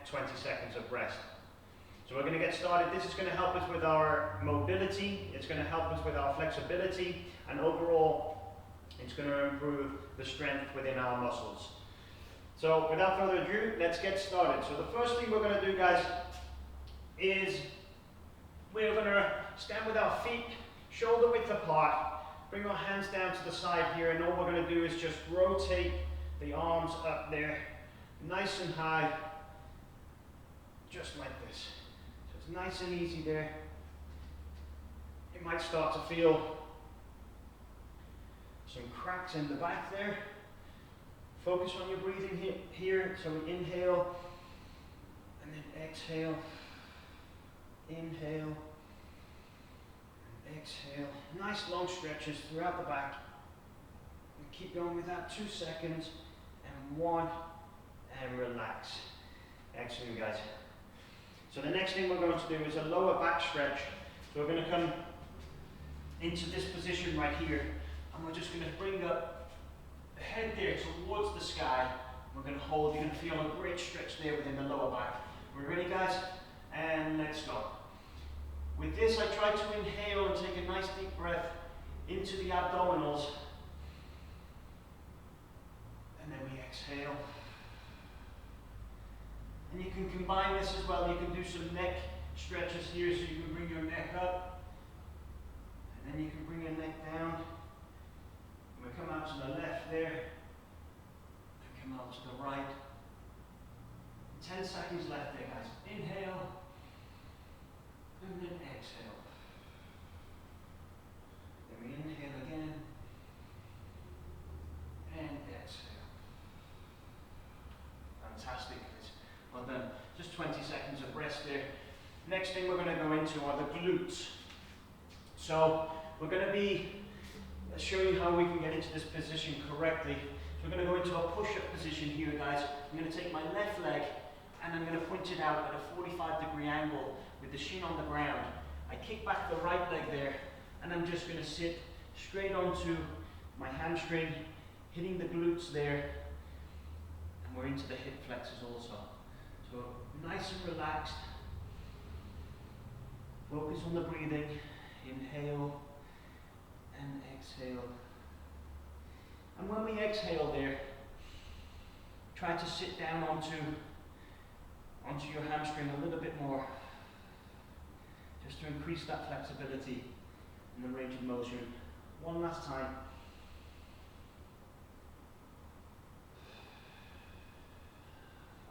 20 seconds of rest. So we're going to get started. This is going to help us with our mobility, it's going to help us with our flexibility, and overall it's going to improve the strength within our muscles. So without further ado, let's get started. So the first thing we're going to do, guys, is we're going to stand with our feet shoulder width apart, bring our hands down to the side here, and all we're going to do is just rotate the arms up there, nice and high, just like this. So it's nice and easy there. You might start to feel some cracks in the back there. Focus on your breathing here. So we inhale, and then exhale, inhale, and exhale. Nice long stretches throughout the back. And keep going with that, 2 seconds, and 1, and relax. Excellent, guys. So the next thing we're going to do is a lower back stretch. So we're going to come into this position right here, and we're just going to bring up the head there towards the sky. We're going to hold. You're going to feel a great stretch there within the lower back. We're ready, guys? And let's go. With this, I try to inhale and take a nice deep breath into the abdominals. And then we exhale. And you can combine this as well. You can do some neck stretches here, so you can bring your neck up. And then you can bring your neck down. And we come out to the left there. And come out to the right. 10 seconds left there, guys. Inhale. And then exhale. Then we inhale again. And exhale. Fantastic. Well done. Just 20 seconds of rest there. Next thing we're going to go into are the glutes. So we're going to be show you how we can get into this position correctly. So we're going to go into a push-up position here, guys. I'm going to take my left leg and I'm going to point it out at a 45-degree angle with the shin on the ground. I kick back the right leg there, and I'm just going to sit straight onto my hamstring, hitting the glutes there, and we're into the hip flexors also. So nice and relaxed. Focus on the breathing. Inhale and exhale. And when we exhale there, try to sit down onto your hamstring a little bit more, just to increase that flexibility and the range of motion. One last time.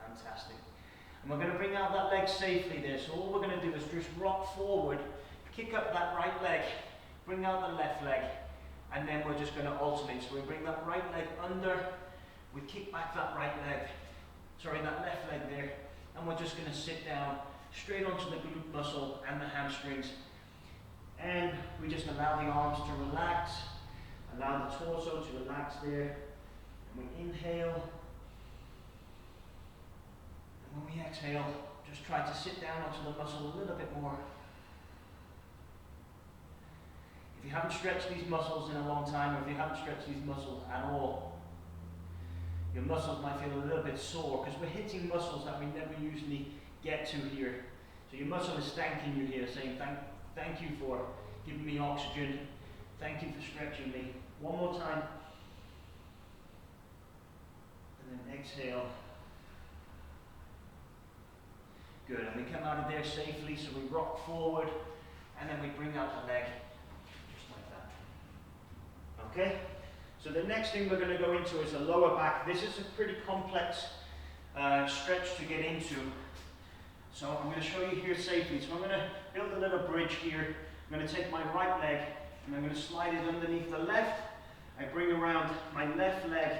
Fantastic. And we're going to bring out that leg safely there. So all we're going to do is just rock forward, kick up that right leg, bring out the left leg, and then we're just going to alternate. So we bring that right leg under, we kick back that that left leg there, and we're just going to sit down straight onto the glute muscle and the hamstrings. And we just allow the arms to relax, allow the torso to relax there. And we inhale. And when we exhale, just try to sit down onto the muscle a little bit more. If you haven't stretched these muscles in a long time, or if you haven't stretched these muscles at all, your muscles might feel a little bit sore because we're hitting muscles that we never usually get to here. So your muscle is thanking you here, saying thank you for giving me oxygen. Thank you for stretching me. One more time. And then exhale. Good. And we come out of there safely, so we rock forward, and then we bring out the leg, just like that. Okay? So the next thing we're going to go into is a lower back. This is a pretty complex stretch to get into. So I'm going to show you here safely. So I'm going to build a little bridge here. I'm going to take my right leg and I'm going to slide it underneath the left. I bring around my left leg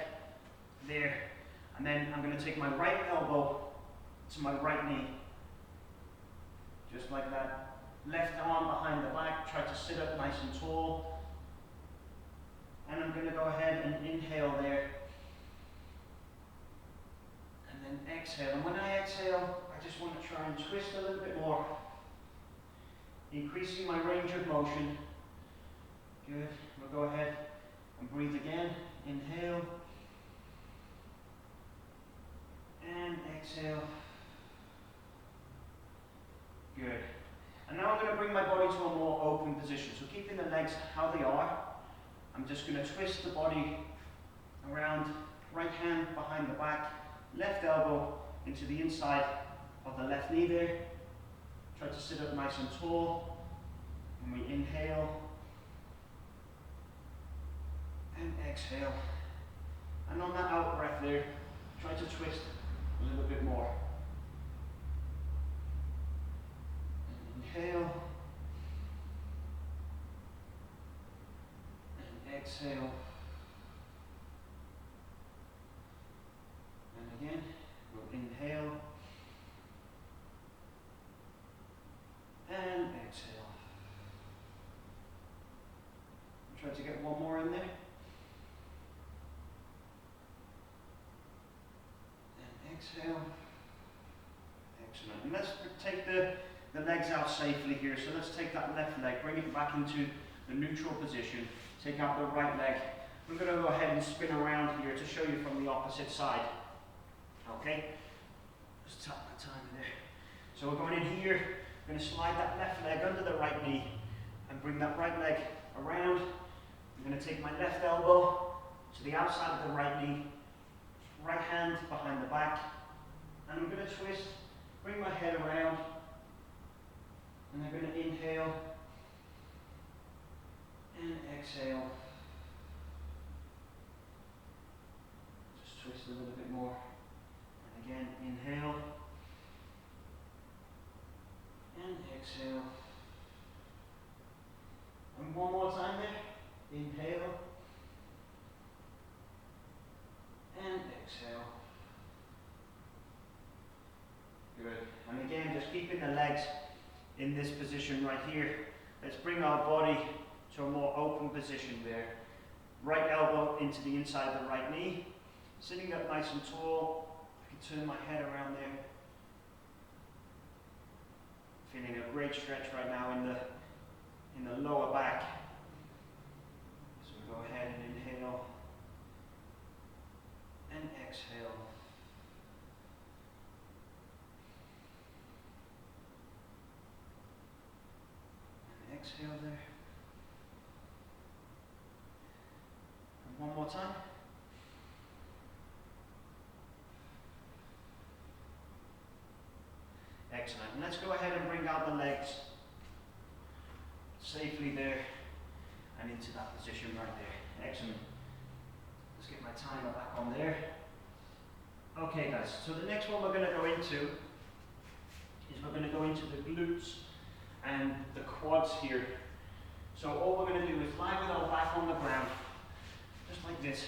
there, and then I'm going to take my right elbow to my right knee. Just like that. Left arm behind the back. Try to sit up nice and tall. And I'm going to go ahead and inhale there. And then exhale. And when I exhale, I just want to try and twist a little bit more. Increasing my range of motion. Good. We'll go ahead and breathe again. Inhale. And exhale. Good. And now I'm going to bring my body to a more open position. So keeping the legs how they are, I'm just going to twist the body around, right hand behind the back, left elbow into the inside of the left knee there. Try to sit up nice and tall. And we inhale and exhale. And on that out breath there, try to twist a little bit more. Inhale and exhale. And again, we'll inhale and exhale. Try to get one more in there. And exhale. Excellent. And let's take the legs out safely here. So let's take that left leg, bring it back into the neutral position. Take out the right leg. I'm going to go ahead and spin around here to show you from the opposite side. Okay? Just tap my time there. So we're going in here. We're going to slide that left leg under the right knee and bring that right leg around. I'm going to take my left elbow to the outside of the right knee, right hand behind the back, and I'm going to twist, bring my head around, and I'm going to inhale and exhale. Just twist a little bit more. And again, inhale and exhale. And one more time there. Inhale and exhale. Good. And again, just keeping the legs in this position right here. Let's bring our body to a more open position there. Right elbow into the inside of the right knee. Sitting up nice and tall. I can turn my head around there. Feeling a great stretch right now in the lower back. So go ahead and inhale and exhale. And exhale there. And one more time. Excellent. And let's go ahead and bring out the legs safely there and into that position right there. Excellent. Let's get my timer back on there. Okay guys, so the next one we're going to go into is we're going to go into the glutes and the quads here. So all we're going to do is lie with our back on the ground, just like this.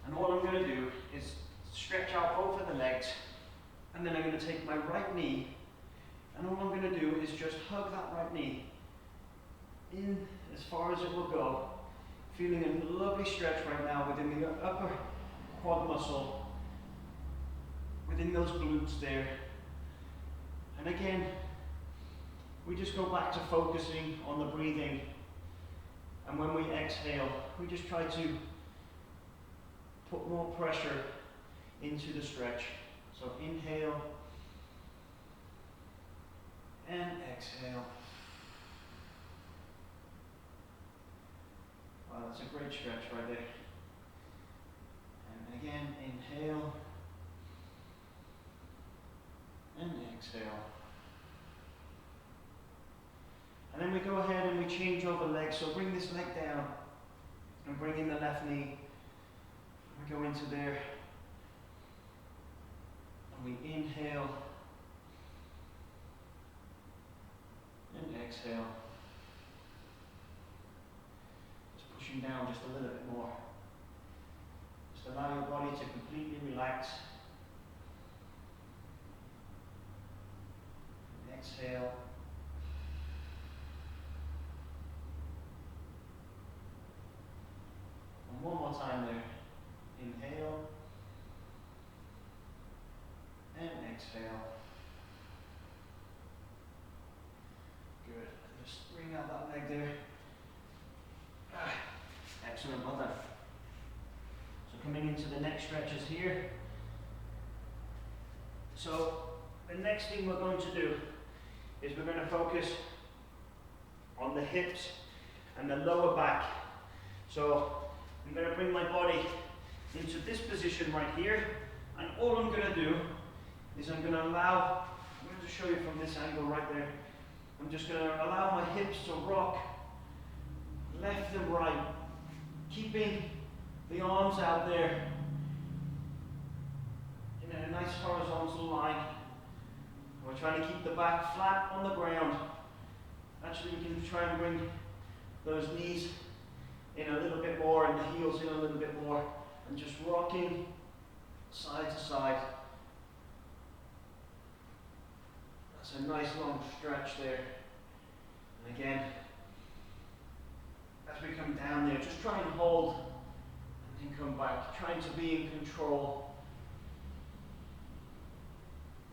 And all I'm going to do is stretch out both of the legs, and then I'm going to take my right knee, and all I'm going to do is just hug that right knee in as far as it will go. Feeling a lovely stretch right now within the upper quad muscle, within those glutes there. And again, we just go back to focusing on the breathing. And when we exhale, we just try to put more pressure into the stretch. So inhale and exhale. Wow, that's a great stretch right there. And again, inhale and exhale. And then we go ahead and we change over legs. So bring this leg down and bring in the left knee. We go into there. And we inhale and exhale. Just pushing down just a little bit more. Just allow your body to completely relax. And exhale. And one more time there. Inhale and exhale. Good. Just bring out that leg there. Excellent, well done. So coming into the next stretches here. So the next thing we're going to do is we're going to focus on the hips and the lower back. So I'm going to bring my body into this position right here, and all I'm going to do is I'm going to show you from this angle right there. I'm just going to allow my hips to rock left and right, keeping the arms out there in a nice horizontal line. We're trying to keep the back flat on the ground. Actually, we can try and bring those knees in a little bit more and the heels in a little bit more, and just rocking side to side. That's a nice long stretch there. And again, as we come down there, just try and hold and then come back, trying to be in control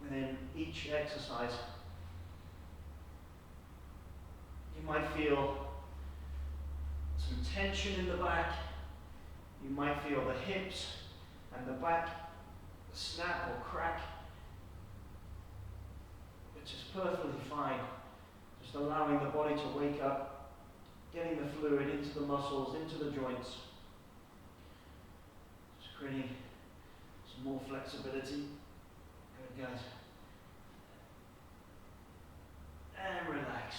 within each exercise. You might feel some tension in the back. You might feel the hips and the back snap or crack, which is perfectly fine. Just allowing the body to wake up, getting the fluid into the muscles, into the joints. Just creating some more flexibility. Good, guys. And relax.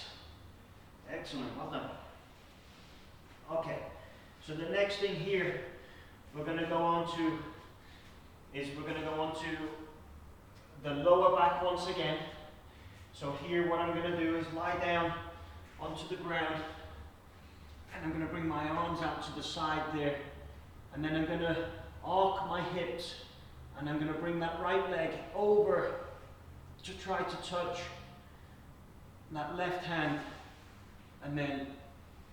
Excellent, well done. Okay, so the next thing here we're going to go on to the lower back once again. So here what I'm going to do is lie down onto the ground, and I'm going to bring my arms out to the side there, and then I'm going to arc my hips, and I'm going to bring that right leg over to try to touch that left hand, and then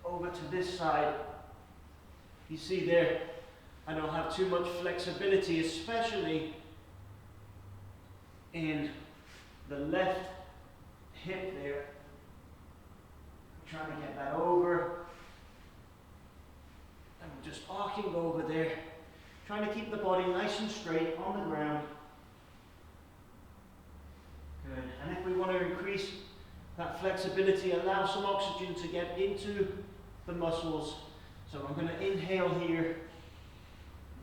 over to this side. You see there, I don't have too much flexibility, especially in the left hip there. I'm trying to get that over. And I'm just arcing over there, trying to keep the body nice and straight on the ground. Good. And if we want to increase that flexibility, allow some oxygen to get into the muscles. So I'm going to inhale here.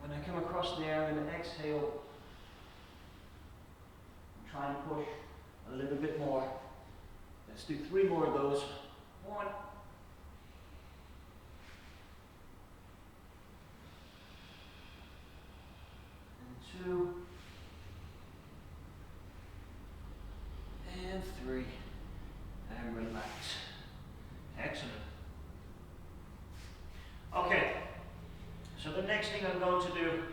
When I come across there, I'm going to exhale. Try and push a little bit more. Let's do 3 more of those. 1. And 2. And 3. And relax. Excellent. Okay, so the next thing I'm going to do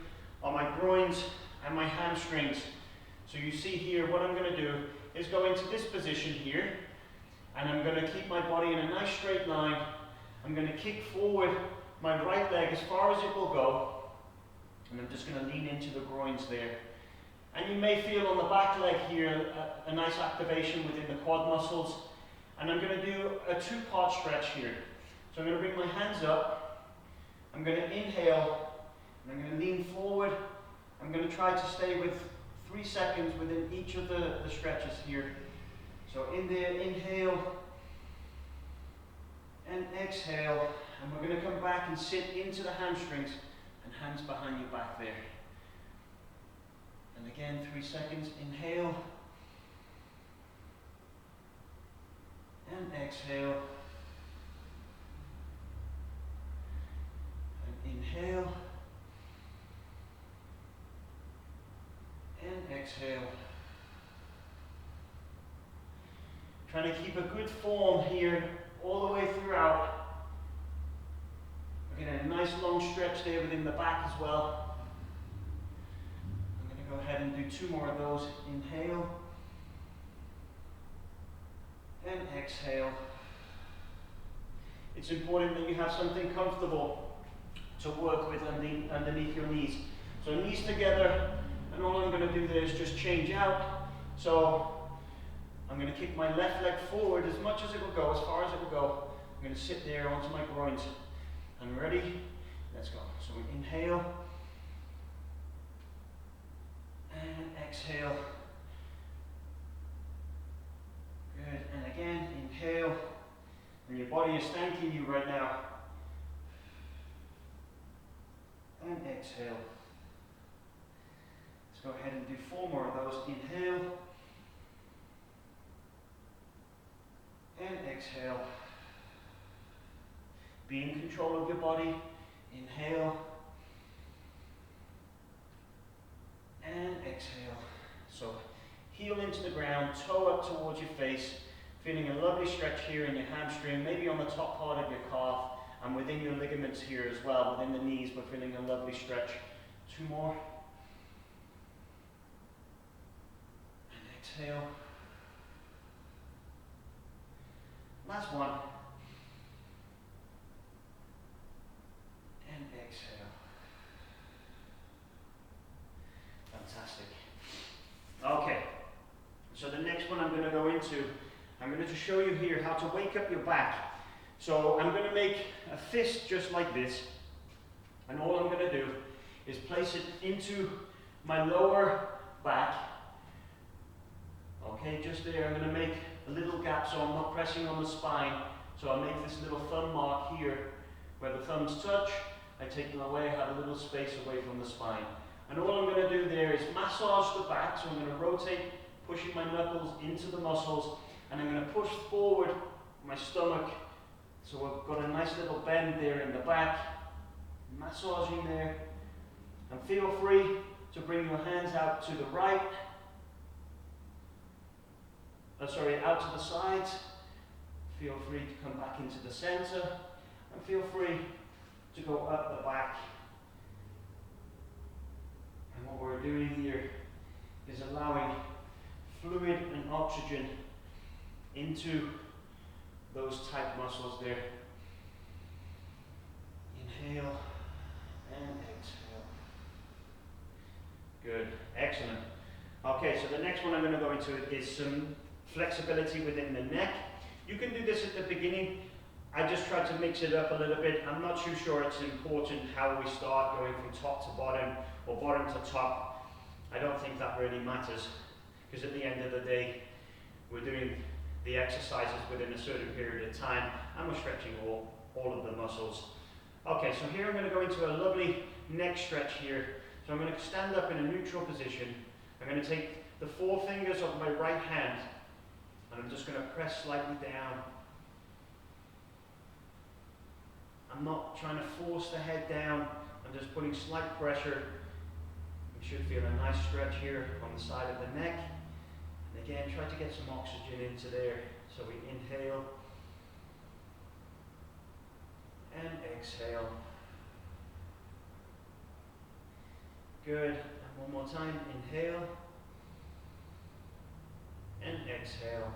are my groins and my hamstrings. So you see here, what I'm going to do is go into this position here, and I'm going to keep my body in a nice straight line. I'm going to kick forward my right leg as far as it will go, and I'm just going to lean into the groins there. And you may feel on the back leg here a nice activation within the quad muscles. And I'm going to do a 2-part stretch here. So I'm going to bring my hands up. I'm going to inhale, and I'm going to lean forward. I'm going to try to stay with 3 seconds within each of the stretches here. So in there, inhale, and exhale. And we're going to come back and sit into the hamstrings, and hands behind your back there. And again, 3 seconds, inhale, and exhale. Inhale and exhale. Trying to keep a good form here all the way throughout. We're getting a nice long stretch there within the back as well. I'm going to go ahead and do 2 more of those. Inhale and exhale. It's important that you have something comfortable to work with underneath your knees. So knees together, and all I'm going to do there is just change out. So I'm going to kick my left leg forward as much as it will go, as far as it will go. I'm going to sit there onto my groins. I'm ready. Let's go. So we inhale and exhale. Good. And again. body is thanking you right now. And exhale. Let's go ahead and do 4 more of those. Inhale. And exhale. Be in control of your body. Inhale. And exhale. So heel into the ground, toe up towards your face. Feeling a lovely stretch here in your hamstring, maybe on the top part of your calf, and within your ligaments here as well, within the knees, but feeling a lovely stretch. 2 more. And exhale. Last one. And exhale. Fantastic. Okay. So the next one I'm going to go into, I'm going to show you here how to wake up your back. So I'm going to make a fist just like this, and all I'm going to do is place it into my lower back. Okay, just there. I'm going to make a little gap so I'm not pressing on the spine. So I make this little thumb mark here where the thumbs touch. I take them away, have a little space away from the spine. And all I'm going to do there is massage the back. So I'm going to rotate, pushing my knuckles into the muscles, and I'm going to push forward my stomach. So I've got a nice little bend there in the back, massaging there. And feel free to bring your hands out to the right, out to the sides. Feel free to come back into the center, and feel free to go up the back. And what we're doing here is allowing fluid and oxygen into those tight muscles there. Inhale and exhale. Good, excellent. Okay, so the next one I'm going to go into is some flexibility within the neck. You can do this at the beginning. I just tried to mix it up a little bit. I'm not too sure it's important how we start going from top to bottom or bottom to top. I don't think that really matters, because at the end of the day, we're doing the exercises within a certain period of time, and we're stretching all of the muscles. Okay, so here I'm going to go into a lovely neck stretch here. So I'm going to stand up in a neutral position. I'm going to take the 4 fingers of my right hand, and I'm just going to press slightly down. I'm not trying to force the head down. I'm just putting slight pressure. You should feel a nice stretch here on the side of the neck. And again, try to get some oxygen into there. So we inhale and exhale. Good. And one more time. Inhale and exhale.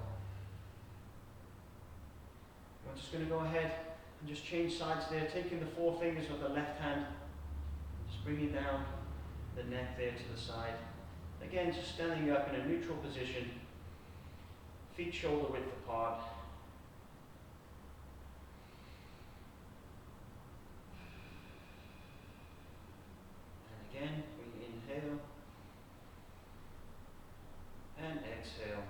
We're just going to go ahead and just change sides there, taking the 4 fingers of the left hand, just bringing down the neck there to the side. Again, just standing up in a neutral position, feet shoulder width apart. And again, we inhale and exhale.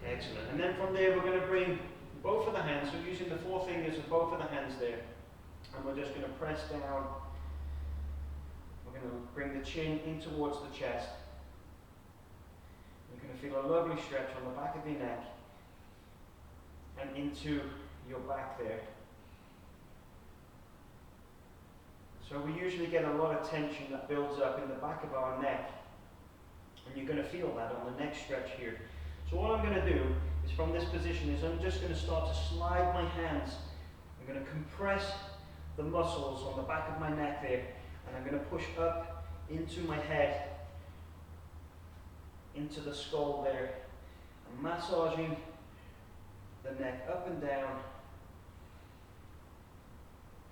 Excellent. And then from there, we're going to bring both of the hands, so using the 4 fingers of both of the hands there, and we're just going to press down. We're going to bring the chin in towards the chest. You're going to feel a lovely stretch on the back of your neck and into your back there. So we usually get a lot of tension that builds up in the back of our neck, and you're going to feel that on the neck stretch here. So what I'm going to do is, from this position, is I'm just going to start to slide my hands. I'm going to compress the muscles on the back of my neck there, and I'm going to push up into my head, into the skull there. I'm massaging the neck up and down.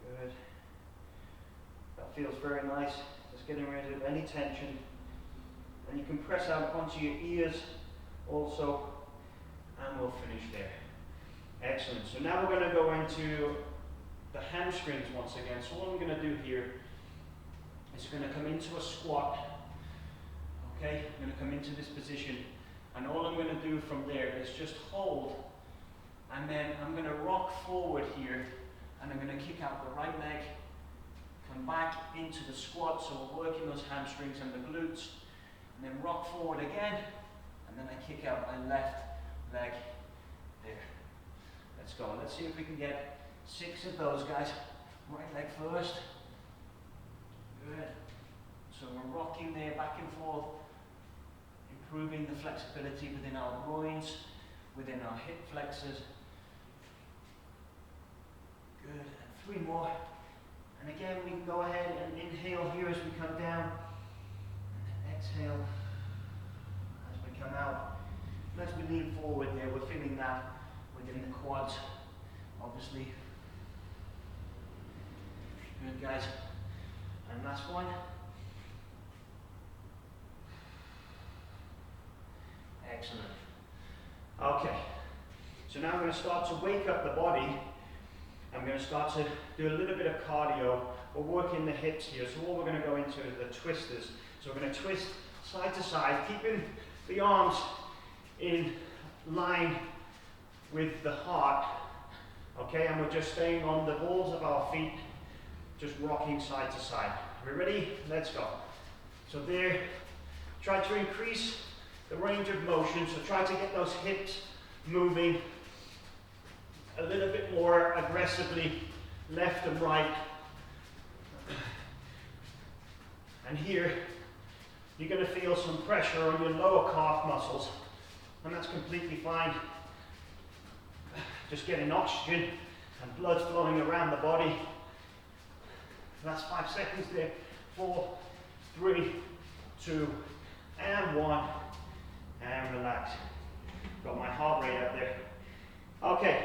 Good. That feels very nice. Just getting rid of any tension. And you can press out onto your ears also, and we'll finish there. Excellent. So now we're going to go into the hamstrings once again. So what I'm going to do here is going to come into a squat. Okay, I'm going to come into this position, and all I'm going to do from there is just hold And then I'm going to rock forward here, and I'm going to kick out the right leg, come back into the squat, so we're working those hamstrings and the glutes, and then rock forward again, and then I kick out my left leg there. Let's go. Let's see if we can get 6 of those, guys. Right leg first. Good. So we're rocking there back and forth, improving the flexibility within our groins, within our hip flexors. Good. And 3 more. And again, we can go ahead and inhale here as we come down, and then exhale as we come out. And as we lean forward there, we're feeling that within the quads, obviously. Good, guys. And last one. Excellent. Okay. So now I'm going to start to wake up the body. I'm going to start to do a little bit of cardio. We're working the hips here. So what we're going to go into is the twisters. So we're going to twist side to side, keeping the arms in line with the heart. Okay, and we're just staying on the balls of our feet, just rocking side to side. Are we ready? Let's go. So there, try to increase the range of motion. So try to get those hips moving a little bit more aggressively, left and right. And here, you're going to feel some pressure on your lower calf muscles, and that's completely fine. Just getting oxygen and blood flowing around the body. Last 5 seconds there. 4, 3, 2, and 1. And relax. Got my heart rate up there. Okay.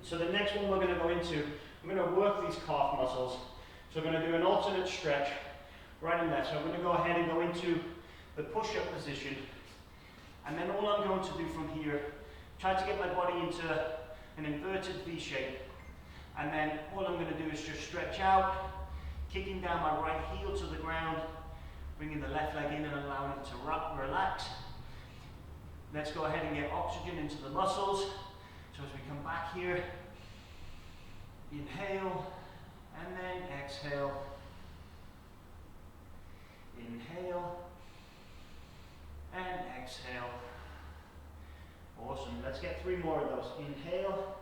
So the next one we're going to go into, we're going to work these calf muscles. So we're going to do an alternate stretch, right and left. So I'm going to go ahead and go into the push-up position. And then all I'm going to do from here, try to get my body into an inverted V shape. And then all I'm going to do is just stretch out, kicking down my right heel to the ground, bringing the left leg in and allowing it to relax. Let's go ahead and get oxygen into the muscles. So as we come back here, inhale, and then exhale. Inhale, and exhale. Awesome. Let's get 3 more of those. Inhale,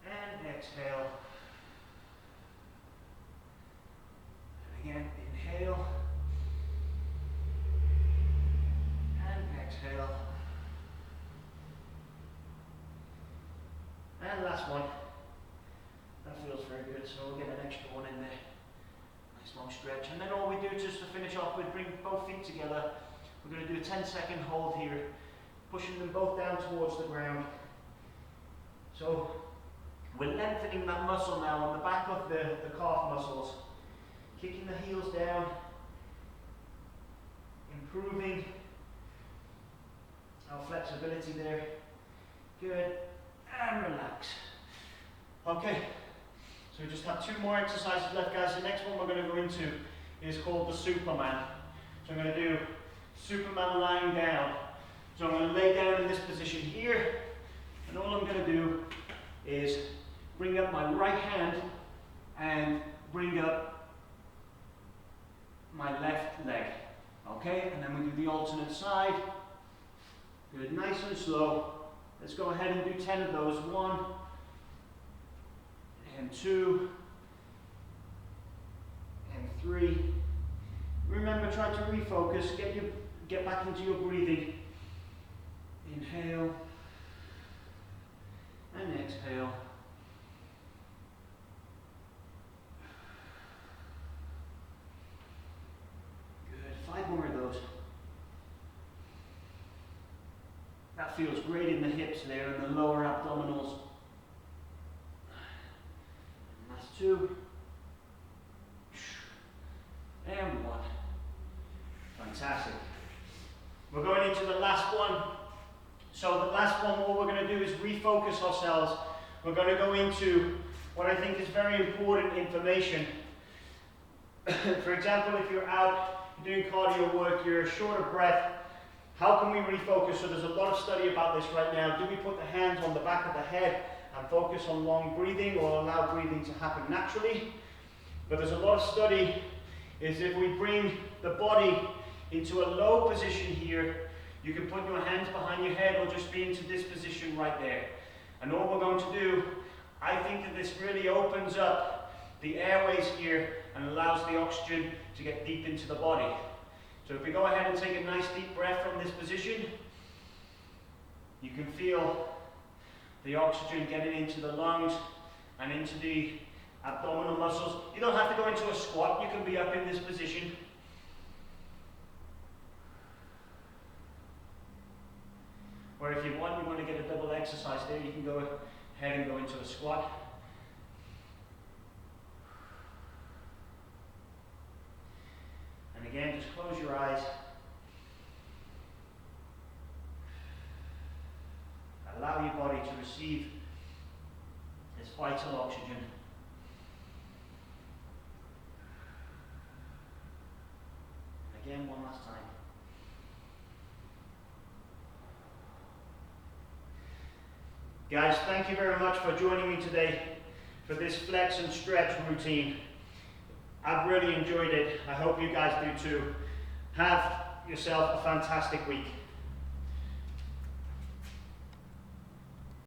and exhale. And again, inhale, and exhale. And last one. That feels very good, so we'll get an extra one in there. Nice long stretch. And then all we do just to finish off with, bring both feet together. We're going to do a 10-second hold here, pushing them both down towards the ground. So we're lengthening that muscle now on the back of the calf muscles, kicking the heels down, improving our flexibility there. Good. And relax. Okay, so we just have 2 more exercises left, guys. The next one we're going to go into is called the Superman. So I'm going to do Superman lying down. So I'm going to lay down in this position here, and all I'm going to do is bring up my right hand and bring up my left leg. Okay, and then we do the alternate side. Good, nice and slow. Let's go ahead and do 10 of those. 1 and 2 and 3. Remember, try to refocus. Get back into your breathing. Inhale and exhale. Good. 5 more of those. That feels great in the hips there and the lower abdominals. And that's 2. And 1. Fantastic. We're going into the last one. So the last one, what we're going to do is refocus ourselves. We're going to go into what I think is very important information. For example, if you're out doing cardio work, you're short of breath, how can we refocus? So there's a lot of study about this right now. Do we put the hands on the back of the head and focus on long breathing, or allow breathing to happen naturally? But there's a lot of study is if we bring the body into a low position here, you can put your hands behind your head or just be into this position right there. And all we're going to do, I think that this really opens up the airways here and allows the oxygen to get deep into the body. So if we go ahead and take a nice deep breath from this position, you can feel the oxygen getting into the lungs and into the abdominal muscles. You don't have to go into a squat, you can be up in this position. Or if you want to get a double exercise there, you can go ahead and go into a squat. And again, just close your eyes. Allow your body to receive this vital oxygen. And again, one last time. Guys, thank you very much for joining me today for this flex and stretch routine. I've really enjoyed it. I hope you guys do too. Have yourself a fantastic week.